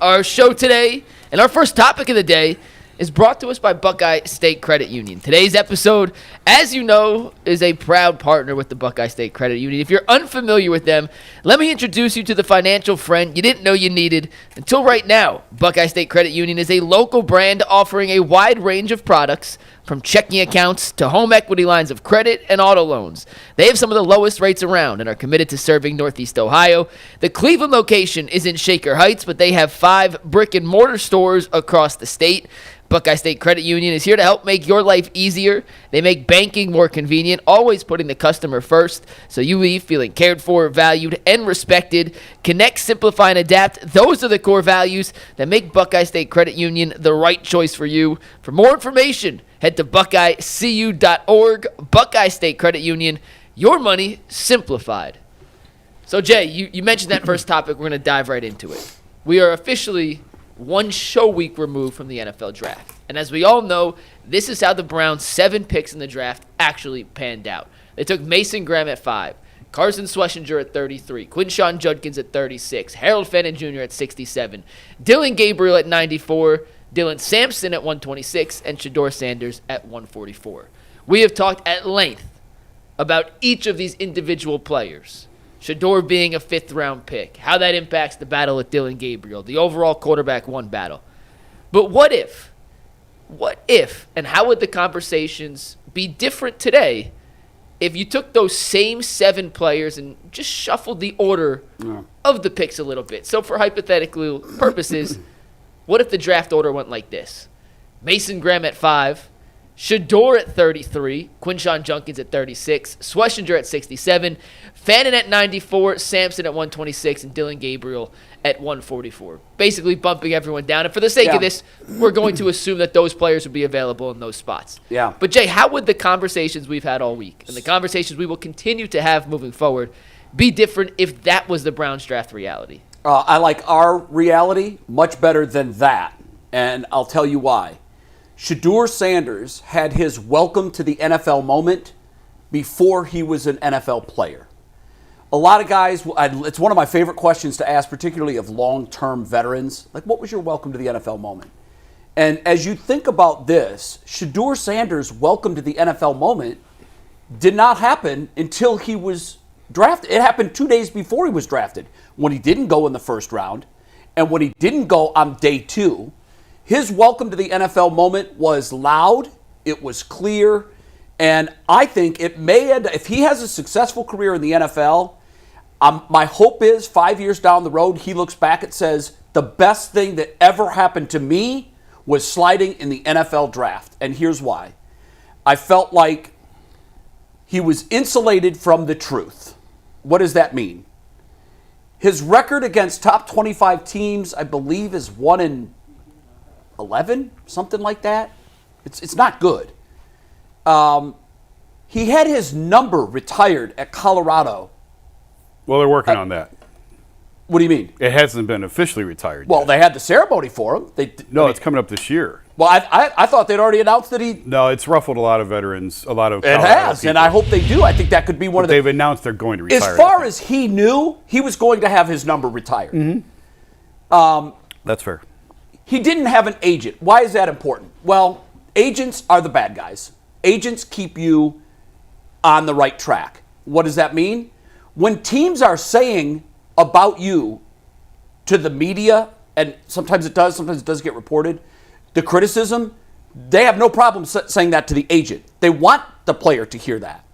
Our show today and our first topic of the day is brought to us by Buckeye State Credit Union. Today's episode, as you know, is a proud partner with the Buckeye State Credit Union. If you're unfamiliar with them, let me introduce you to the financial friend you didn't know you needed until right now. Buckeye State Credit Union is a local brand offering a wide range of products, from checking accounts to home equity lines of credit and auto loans. They have some of the lowest rates around and are committed to serving Northeast Ohio. The Cleveland location is in Shaker Heights, but they have 5 brick and mortar stores across the state. Buckeye State Credit Union is here to help make your life easier. They make banking more convenient, always putting the customer first, so you leave feeling cared for, valued, and respected. Connect, simplify, and adapt. Those are the core values that make Buckeye State Credit Union the right choice for you. For more information, head to buckeyecu.org. Buckeye State Credit Union, your money simplified. So, Jay, you mentioned that first topic. We're going to dive right into it. We are officially one show week removed from the NFL draft. And as we all know, this is how the Browns' 7 picks in the draft actually panned out. They took Mason Graham at 5, Carson Schlesinger at 33, Quinshon Judkins at 36, Harold Fenton Jr. at 67, Dillon Gabriel at 94, Dylan Sampson at 126, and Shedeur Sanders at 144. We have talked at length about each of these individual players. Shedeur being a 5th-round pick, how that impacts the battle with Dillon Gabriel, the overall quarterback 1 battle. But what if, and how would the conversations be different today if you took those same 7 players and just shuffled the order of the picks a little bit? So for hypothetical purposes, what if the draft order went like this? Mason Graham at 5, Shedeur at 33, Quinshon Judkins at 36, Schlesinger at 67, Fannin at 94, Sampson at 126, and Dillon Gabriel at 144. Basically bumping everyone down. And for the sake of this, we're going to assume that those players would be available in those spots. Yeah. But, Jay, how would the conversations we've had all week and the conversations we will continue to have moving forward be different if that was the Browns draft reality? I like our reality much better than that, and I'll tell you why. Shedeur Sanders had his welcome to the NFL moment before he was an NFL player. A lot of guys, it's one of my favorite questions to ask, particularly of long-term veterans. Like, what was your welcome to the NFL moment? And as you think about this, Shedeur Sanders' welcome to the NFL moment did not happen until he was drafted. It happened 2 days before he was drafted, when he didn't go in the first round and when he didn't go on day 2. His welcome to the NFL moment was loud, it was clear, and I think it may end, if he has a successful career in the NFL, my hope is 5 years down the road, he looks back and says, the best thing that ever happened to me was sliding in the NFL draft. And here's why. I felt like he was insulated from the truth. What does that mean? His record against top 25 teams, I believe, is 1-11, something like that. It's not good. He had his number retired at Colorado. Well, they're working on that. What do you mean? It hasn't been officially retired Well, yet. they had the ceremony for him. It's coming up this year. Well, I thought they'd already announced that he... No, it's ruffled a lot of veterans, a lot of It Colorado has, people. and I hope they do. I think that could be one of the... They've announced they're going to retire. As far as he knew, he was going to have his number retired. Mm-hmm. That's fair. He didn't have an agent. Why is that important? Well, agents are the bad guys. Agents keep you on the right track. What does that mean? When teams are saying about you to the media, and sometimes it does get reported, the criticism, they have no problem saying that to the agent. They want the player to hear that.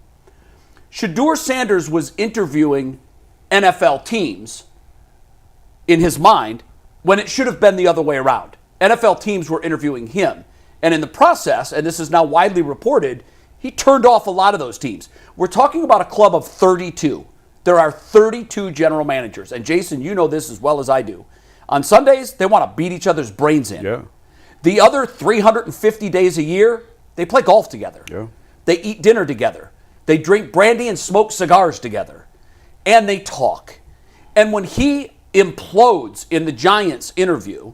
Shedeur Sanders was interviewing NFL teams in his mind when it should have been the other way around. NFL teams were interviewing him. And in the process, and this is now widely reported, he turned off a lot of those teams. We're talking about a club of 32. There are 32 general managers. And Jason, you know this as well as I do. On Sundays, they want to beat each other's brains in. Yeah. The other 350 days a year, they play golf together. Yeah. They eat dinner together. They drink brandy and smoke cigars together. And they talk. And when he implodes in the Giants interview,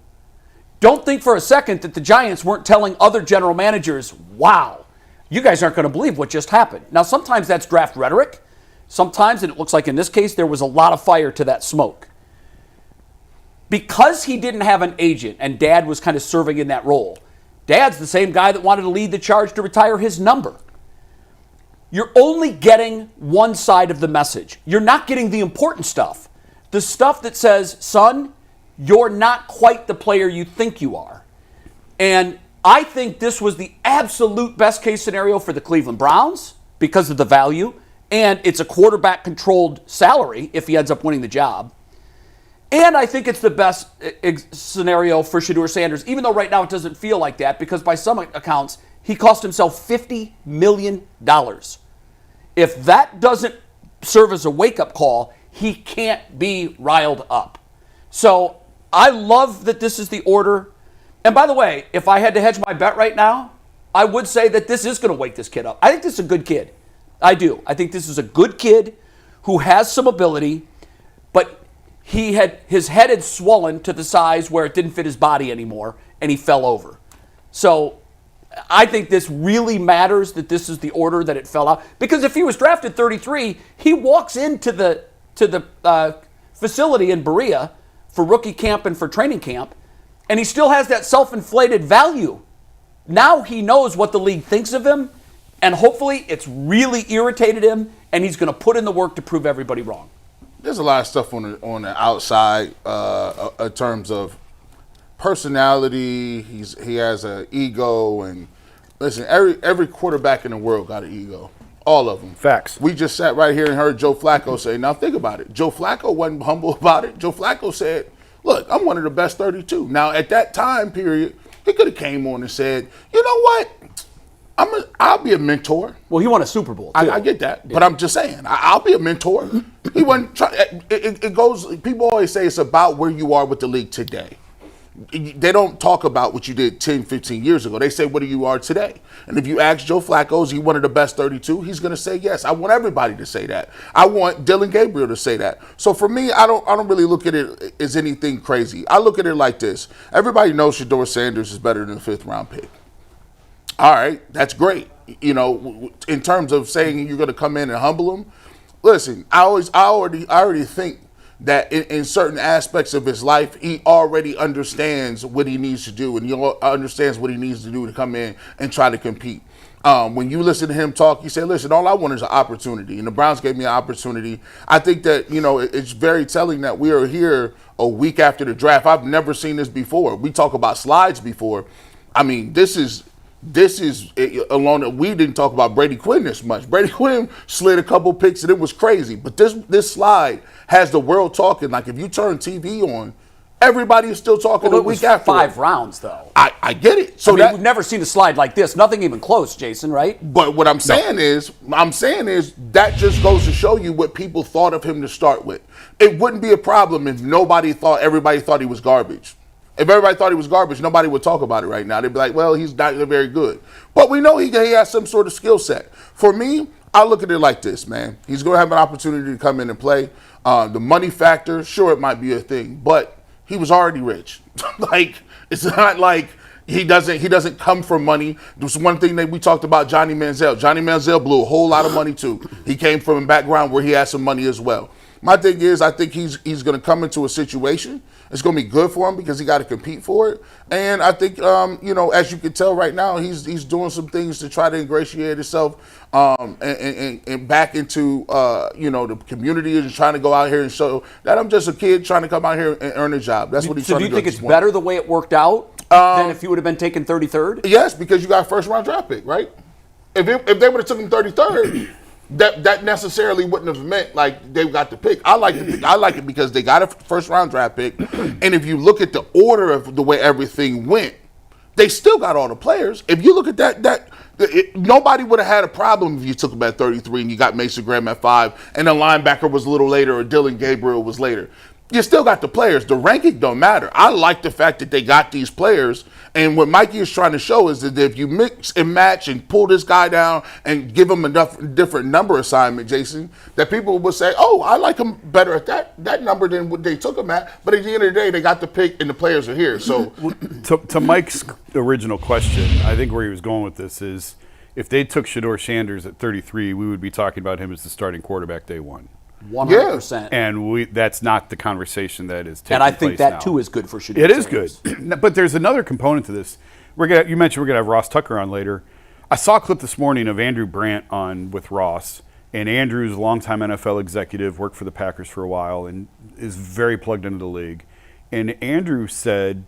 don't think for a second that the Giants weren't telling other general managers, wow, you guys aren't going to believe what just happened. Now, sometimes that's draft rhetoric. Sometimes, and it looks like in this case, there was a lot of fire to that smoke. because he didn't have an agent and Dad was kind of serving in that role. Dad's the same guy that wanted to lead the charge to retire his number. You're only getting one side of the message. You're not getting the important stuff. The stuff that says, son, you're not quite the player you think you are. And I think this was the absolute best case scenario for the Cleveland Browns because of the value. And it's a quarterback-controlled salary if he ends up winning the job. And I think it's the best scenario for Shedeur Sanders, even though right now it doesn't feel like that, because by some accounts, he cost himself $50 million. If that doesn't serve as a wake-up call, he can't be riled up. So I love that this is the order. And by the way, if I had to hedge my bet right now, I would say that this is going to wake this kid up. I think this is a good kid. I do. I think this is a good kid who has some ability, but his head had swollen to the size where it didn't fit his body anymore, and he fell over. So I think this really matters that this is the order that it fell out. Because if he was drafted 33, he walks into the facility in Berea for rookie camp and for training camp, and he still has that self-inflated value. Now he knows what the league thinks of him, and hopefully it's really irritated him, and he's going to put in the work to prove everybody wrong. There's a lot of stuff on the outside in terms of personality. He has an ego, and listen, every quarterback in the world got an ego. All of them. Facts. We just sat right here and heard Joe Flacco say, now think about it. Joe Flacco wasn't humble about it. Joe Flacco said, look, I'm one of the best 32. Now, at that time period, he could have came on and said, you know what? I'll be a mentor. Well, he won a Super Bowl, too. I get that, but I'm just saying, I'll be a mentor. He wasn't trying. It goes. People always say it's about where you are with the league today. They don't talk about what you did 10, 15 years ago. They say what you are today. And if you ask Joe Flacco, is he one of the best 32? He's going to say yes. I want everybody to say that. I want Dylan Gabriel to say that. So for me, I don't really look at it as anything crazy. I look at it like this. Everybody knows Shedeur Sanders is better than a 5th round pick. All right, that's great. You know, in terms of saying you're going to come in and humble him, listen, I already think that in certain aspects of his life, he already understands what he needs to do, and he understands what he needs to do to come in and try to compete. When you listen to him talk, he said, listen, all I want is an opportunity, and the Browns gave me an opportunity. I think that, you know, it's very telling that we are here a week after the draft. I've never seen this before. We talk about slides before. I mean, this is alone. We didn't talk about Brady Quinn this much. Brady Quinn slid a couple picks and it was crazy. But this slide has the world talking. Like if you turn TV on, everybody is still talking a week after. 5 rounds though. I get it. So we've never seen a slide like this. Nothing even close, Jason. Right? But what I'm saying is that just goes to show you what people thought of him to start with. It wouldn't be a problem if everybody thought he was garbage. If everybody thought he was garbage, nobody would talk about it right now. They'd be like, well, he's not very good. But we know he has some sort of skill set. For me, I look at it like this, man. He's going to have an opportunity to come in and play. The money factor, sure, it might be a thing, but he was already rich. Like, it's not like he doesn't come from money. There's one thing that we talked about, Johnny Manziel. Johnny Manziel blew a whole lot of money, too. He came from a background where he had some money as well. My thing is, I think he's going to come into a situation. It's going to be good for him because he got to compete for it. And I think, you know, as you can tell right now, he's doing some things to try to ingratiate himself and back into, you know, the community and trying to go out here and show that I'm just a kid trying to come out here and earn a job. That's what he's trying to do. So do you think it's better the way it worked out than if he would have been taken 33rd? Yes, because you got a first-round draft pick, right? If they would have took him 33rd, that necessarily wouldn't have meant like they got the pick. I like the pick. I like it because they got a first-round draft pick, and if you look at the order of the way everything went, they still got all the players. If you look at that, nobody would have had a problem if you took him at 33 and you got Mason Graham at 5, and the linebacker was a little later or Dylan Gabriel was later. You still got the players. The ranking don't matter. I like the fact that they got these players. And what Mikey is trying to show is that if you mix and match and pull this guy down and give him enough different number assignment, Jason, that people will say, oh, I like him better at that number than what they took him at. But at the end of the day, they got the pick and the players are here. So to Mike's original question, I think where he was going with this is if they took Shedeur Sanders at 33, we would be talking about him as the starting quarterback day one. 100%. And that's not the conversation that is taking place And I think that now. too is good for Shedeur. It is Sanders. good. But there's another component to this. You mentioned we're going to have Ross Tucker on later. I saw a clip this morning of Andrew Brandt on with Ross. And Andrew's a longtime NFL executive, worked for the Packers for a while, and is very plugged into the league. And Andrew said,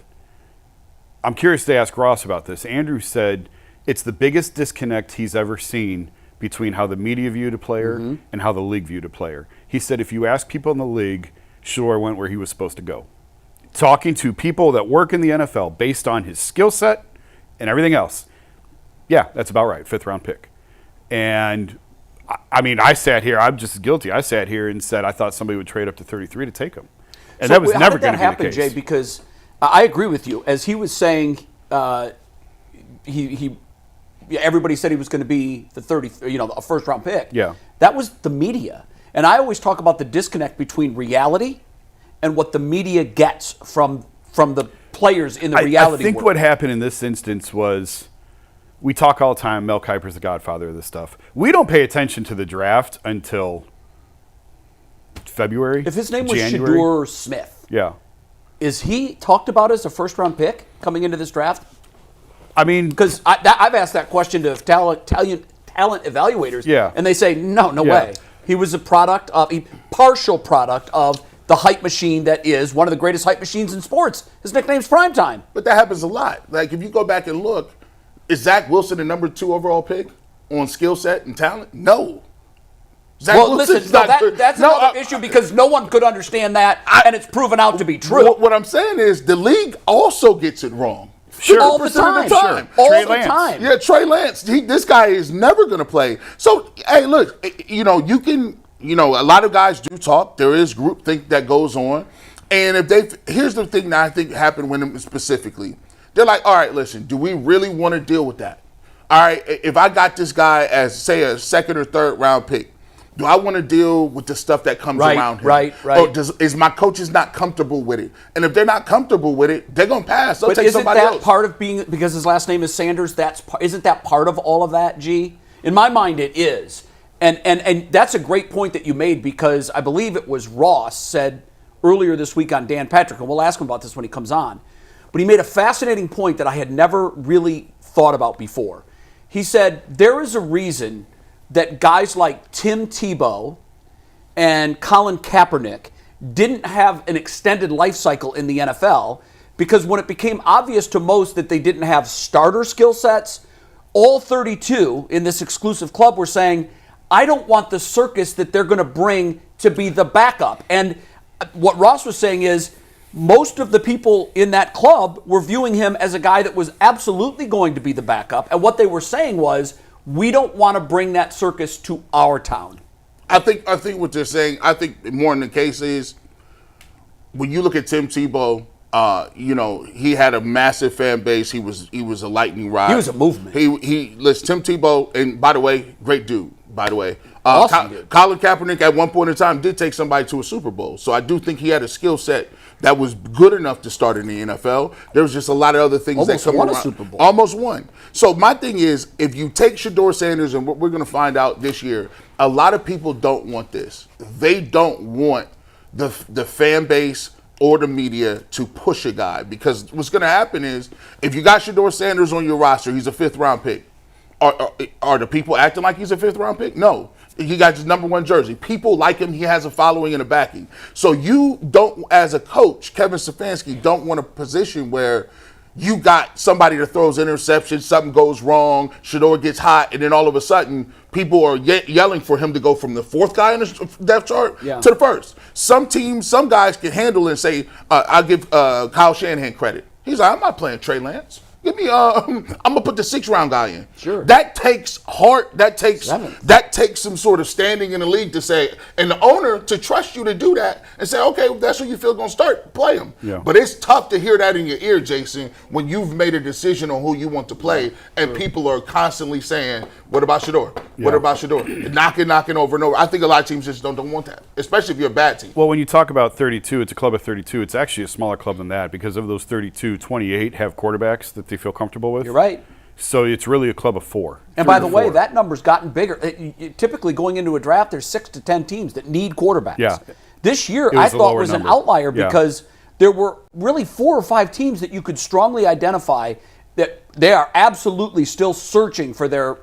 I'm curious to ask Ross about this. Andrew said it's the biggest disconnect he's ever seen between how the media viewed a player and how the league viewed a player. He said if you ask people in the league, Shedeur went where he was supposed to go. Talking to people that work in the NFL based on his skill set and everything else, yeah, that's about right, 5th-round pick. And, I mean, I sat here, I'm just guilty. I sat here and said I thought somebody would trade up to 33 to take him. And So that was never going to be happen, the case. Jay? Because I agree with you. As he was saying, everybody said he was going to be the a first-round pick. Yeah. That was the media. And I always talk about the disconnect between reality and what the media gets from the players in the reality I think world. what happened in this instance was we talk all the time, Mel Kiper's the godfather of this stuff. We don't pay attention to the draft until February. If his name was January. Shedeur Smith, Yeah. is he talked about as a first-round pick coming into this draft? I mean, Because I've asked that question to talent evaluators, Yeah. and they say, no Yeah. way. He was a partial product of the hype machine that is one of the greatest hype machines in sports. His nickname's Primetime. But that happens a lot. Like, if you go back and look, is Zach Wilson the number 2 overall pick on skill set and talent? No. Zach Well, Wilson's listen, not good. that's No, another issue because no one could understand that, and it's proven out to be true. What I'm saying is the league also gets it wrong. Sure. All the 50% time. of the time. All Trey the Lance. time. Yeah, Trey Lance. This guy is never going to play. So, hey, look, you can, a lot of guys do talk. There is groupthink that goes on. And here's the thing that I think happened with him specifically. They're like, all right, listen, do we really want to deal with that? All right, if I got this guy as, say, a 2nd or 3rd round pick, do I want to deal with the stuff that comes around him? Right. Or is my coaches not comfortable with it? And if they're not comfortable with it, they're going to pass. They'll But take isn't somebody that else. part of being, because his last name is Sanders, isn't that part of all of that, G? In my mind, it is. And that's a great point that you made, because I believe it was Ross said earlier this week on Dan Patrick, and we'll ask him about this when he comes on, but he made a fascinating point that I had never really thought about before. He said there is a reason that guys like Tim Tebow and Colin Kaepernick didn't have an extended life cycle in the NFL, because when it became obvious to most that they didn't have starter skill sets, all 32 in this exclusive club were saying, I don't want the circus that they're going to bring to be the backup. And what Ross was saying is most of the people in that club were viewing him as a guy that was absolutely going to be the backup. And what they were saying was, we don't want to bring that circus to our town. I think what they're saying, I think more in the case is when you look at Tim Tebow, he had a massive fan base. He was a lightning rod. He was a movement. Tim Tebow, and by the way, great dude, by the way. Awesome dude. Colin Kaepernick at one point in time did take somebody to a Super Bowl. So I do think he had a skill set that was good enough to start in the NFL. There was just a lot of other things Almost that come won around. a Super Bowl. Almost won. So my thing is, if you take Shedeur Sanders, and what we're going to find out this year, a lot of people don't want this. They don't want the fan base or the media to push a guy, because what's going to happen is if you got Shedeur Sanders on your roster, he's a 5th round pick. Are the people acting like he's a 5th round pick? No. He got his number 1 jersey. People like him. He has a following and a backing. So you don't, as a coach, Kevin Stefanski, don't want a position where you got somebody that throws interceptions, something goes wrong, Shedeur gets hot, and then all of a sudden people are yelling for him to go from the 4th guy in the depth chart to the 1st. Some teams, some guys can handle it and say, I'll give Kyle Shanahan credit. He's like, I'm not playing Trey Lance. Give me, I'm gonna put the 6th round guy in. Sure. That takes heart. That takes 7th. that takes some sort of standing in the league to say, and the owner to trust you to do that and say, okay, if that's who you feel gonna start, play him. Yeah. But it's tough to hear that in your ear, Jason, when you've made a decision on who you want to play, and people are constantly saying, "What about Shedeur? What Yeah. about Shedeur?" Knocking over and over. I think a lot of teams just don't want that, especially if you're a bad team. well, when you talk about 32, it's a club of 32. It's actually a smaller club than that, because of those 32, 28 have quarterbacks that they feel comfortable with. You're right. So it's really a club of 4. And 3 by or the way, 4. that number's gotten bigger. Typically, going into a draft, there's 6 to 10 teams that need quarterbacks. Yeah. This year, It was I a thought lower was number. an outlier Yeah. because there were really 4 or 5 teams that you could strongly identify that they are absolutely still searching for their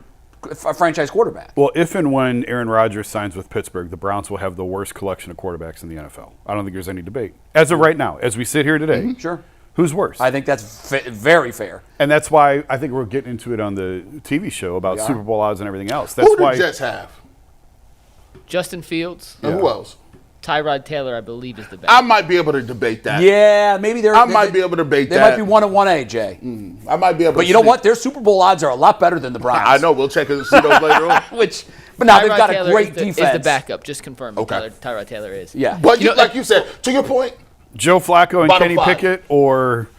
franchise quarterback. Well, if and when Aaron Rodgers signs with Pittsburgh, the Browns will have the worst collection of quarterbacks in the NFL. I don't think there's any debate. As of right now, as we sit here today, Sure. who's worse? I think that's very fair. And that's why I think we're getting into it on the TV show about We are. Super Bowl odds and everything else. That's Who do why the Jets have? Justin Fields, And who else? Tyrod Taylor, I believe, is the best. I might be able to debate that. Yeah, maybe I might be able to debate They that. might be 1 and 1A, Jay. I might be able. But you know what? Their Super Bowl odds are a lot better than the Browns. I know. We'll check and see those later on. But now they've Tyrod got Taylor a great is the, defense. Is the backup, just confirmed. Okay. Tyrod Taylor is. Yeah. But You know, like you said, to your point, Joe Flacco and Bottom Kenny 5. Pickett or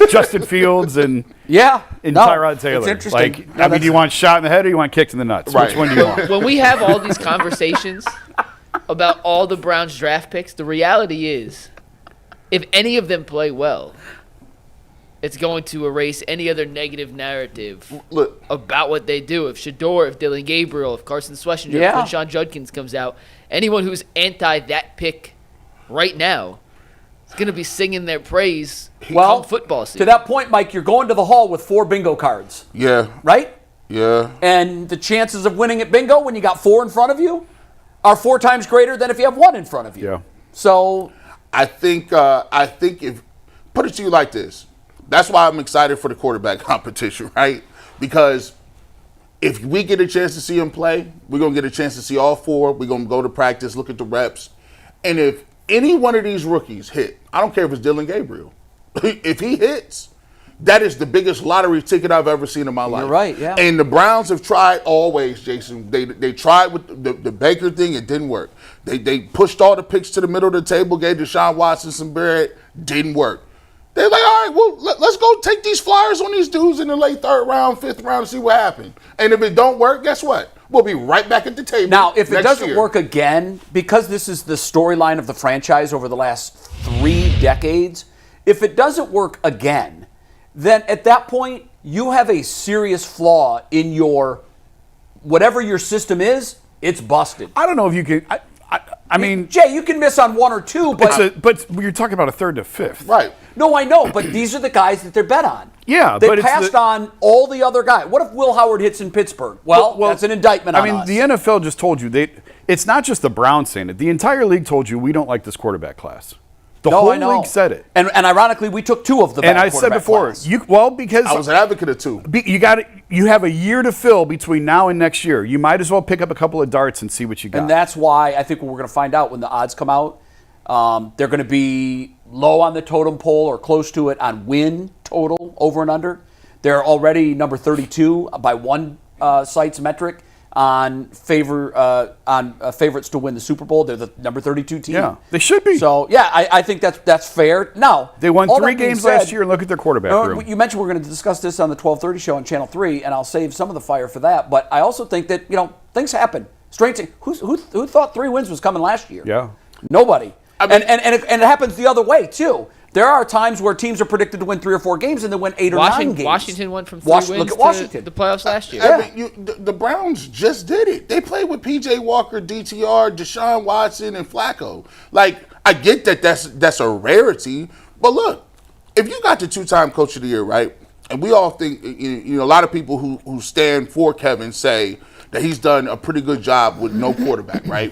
Justin Fields and Yeah. No, Tyrod Taylor. It's interesting. Like, No, I mean, do you want shot in the head or you want kicked in the nuts? Right. Which one do you want? When we have all these conversations about all the Browns draft picks, the reality is, if any of them play well, it's going to erase any other negative narrative look, about what they do. If Shedeur, if Dylan Gabriel, if Carson Schlesinger, Yeah. if Sean Judkins comes out, anyone who's anti that pick right now is going to be singing their praise Well, come football to season. that point, Mike, you're going to the hall with 4 bingo cards, yeah, right? yeah. And the chances of winning at bingo when you got 4 in front of you are 4 times greater than if you have 1 in front of you. Yeah. So, I think if put it to you like this, that's why I'm excited for the quarterback competition, right? Because if we get a chance to see him play, we're gonna get a chance to see all 4. We're gonna go to practice, look at the reps, and if any one of these rookies hit, I don't care if it's Dylan Gabriel, if he hits, that is the biggest lottery ticket I've ever seen in my life. You're right, yeah. And the Browns have tried always, Jason. They tried with the Baker thing, it didn't work. They pushed all the picks to the middle of the table, gave Deshaun Watson some bread, didn't work. They're like, all right, well, let's go take these flyers on these dudes in the late 3rd round, 5th round, and see what happens. And if it don't work, guess what? We'll be right back at the table. now, if it next doesn't year. work again, because this is the storyline of the franchise over the last 3 decades, if it doesn't work again, then at that point, you have a serious flaw in your, whatever your system is, it's busted. I don't know if you could. I mean, Jay, you can miss on 1 or 2, but but you're talking about a 3rd to 5th. right. no, I know, but these are the guys that they're bet on. Yeah, they but it's passed the- on all the other guys. What if Will Howard hits in Pittsburgh? Well, that's an indictment on us. the NFL just told you it's not just the Browns saying it. The entire league told you we don't like this quarterback class. The No, whole I know. league said it. And ironically, we took 2 of the And bad I said quarterback before, class. because I was an advocate of 2. you have a year to fill between now and next year. You might as well pick up a couple of darts and see what you got. And that's why I think what we're going to find out when the odds come out, they're going to be low on the totem pole or close to it on win total over and under. They're already number 32 by one site's metric on favorites to win the Super Bowl. They're the number 32 team. Yeah, they should be. So yeah, I think that's fair. Now They won all 3 that being games said, last year, and look at their quarterback room. You mentioned we're going to discuss this on the 12:30 show on Channel 3, and I'll save some of the fire for that. But I also think that things happen. Strange thing. Who thought 3 wins was coming last year? Yeah. Nobody. I mean- and it happens the other way too. There are times where teams are predicted to win 3 or 4 games, and they win 8 or 9 games. Washington went from 3 Look wins at Washington. to the playoffs last year. I mean, the Browns just did it. They played with P.J. Walker, DTR, Deshaun Watson, and Flacco. Like, I get that that's a rarity, but look, if you got the 2-time Coach of the Year, right, and we all think, a lot of people who stand for Kevin say that he's done a pretty good job with no quarterback, right?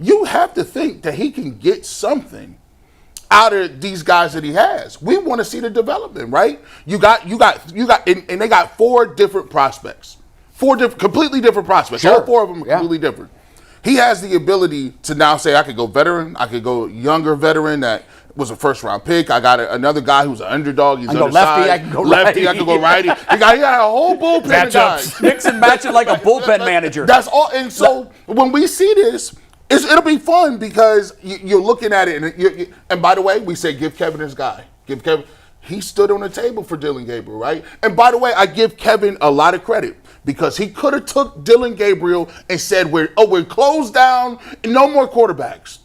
You have to think that he can get something out of these guys that he has. We want to see the development, right? You got, and they got 4 different prospects, 4 completely different prospects. Sure. All 4 of them are completely different. He has the ability to now say, I could go veteran, I could go younger veteran that was a 1st-round pick. I got another guy who's an underdog. He's I can go undersized. lefty, I can go lefty, righty. I can go righty. He got a whole bullpen of Matchups. guys. Mix and match it like a bullpen manager. That's all. And so when we see this, it'll be fun because you're looking at it. And by the way, we say give Kevin his guy. Give Kevin. He stood on the table for Dylan Gabriel, right? And by the way, I give Kevin a lot of credit because he could have took Dylan Gabriel and said, we're closed down, no more quarterbacks.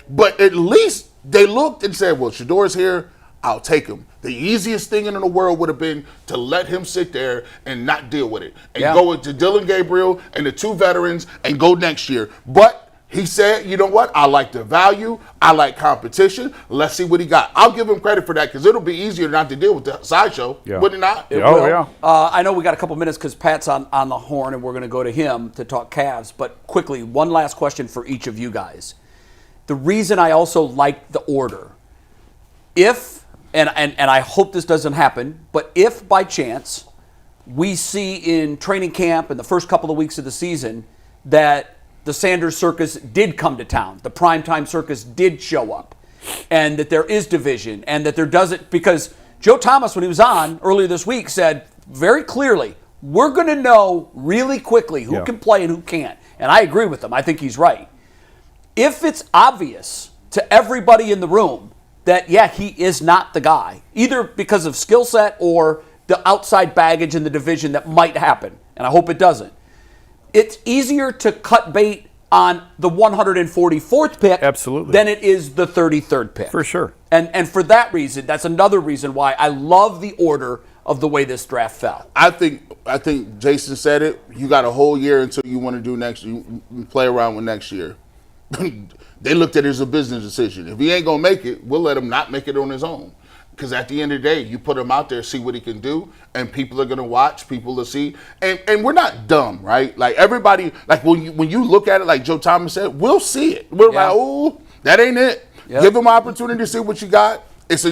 But at least they looked and said, well, Shedeur's here. I'll take him. The easiest thing in the world would have been to let him sit there and not deal with it and go into Dylan Gabriel and the 2 veterans and go next year. But he said, you know what? I like the value. I like competition. Let's see what he got. I'll give him credit for that because it'll be easier not to deal with the sideshow, wouldn't it not? Yeah. I know we got a couple minutes because Pat's on the horn and we're going to go to him to talk Cavs. But quickly, one last question for each of you guys. The reason I also like the order, if, and I hope this doesn't happen, but if by chance we see in training camp in the first couple of weeks of the season that the Sanders circus did come to town, the primetime circus did show up, and that there is division, and that there doesn't, because Joe Thomas, when he was on earlier this week, said very clearly, we're going to know really quickly who can play and who can't. And I agree with him. I think he's right. If it's obvious to everybody in the room that, he is not the guy, either because of skill set or the outside baggage in the division that might happen, and I hope it doesn't, it's easier to cut bait on the 144th pick than it is the 33rd pick. For sure. And for that reason, that's another reason why I love the order of the way this draft fell. I think Jason said it. You got a whole year until you want to do next. You play around with next year. They looked at it as a business decision. If he ain't going to make it, we'll let him not make it on his own. Because at the end of the day, you put him out there, see what he can do, and people are going to watch, people will see. And we're not dumb, right? Like everybody, like when you look at it, like Joe Thomas said, we'll see it. We're like, oh, that ain't it. Yep. Give him an opportunity to see what you got. It's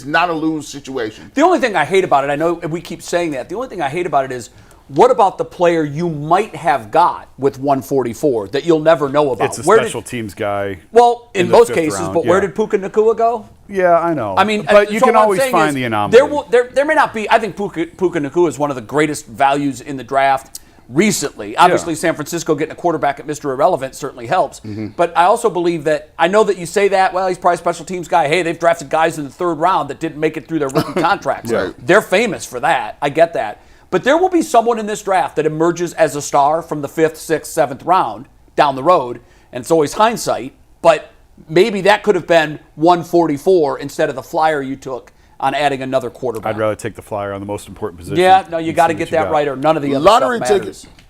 not a lose situation. The only thing I hate about it, I know we keep saying that, the only thing I hate about it is, what about the player you might have got with 144 that you'll never know about? It's a special teams guy. Well, in most cases, round, but where did Puka Nacua go? Yeah, I know. I mean, but you so can what I'm always saying find is the anomaly. There may not be. I think Puka Nacua is one of the greatest values in the draft recently. Obviously, San Francisco getting a quarterback at Mr. Irrelevant certainly helps. Mm-hmm. But I also believe that, I know that you say that, well, he's probably a special teams guy. Hey, they've drafted guys in the 3rd round that didn't make it through their rookie contracts. Right. They're famous for that. I get that. But there will be someone in this draft that emerges as a star from the 5th, 6th, 7th round down the road, and it's always hindsight, but maybe that could have been 144 instead of the flyer you took on adding another quarterback. I'd rather take the flyer on the most important position. Yeah, no, you got to get that right, or none of the other Lottery stuff matters. tickets.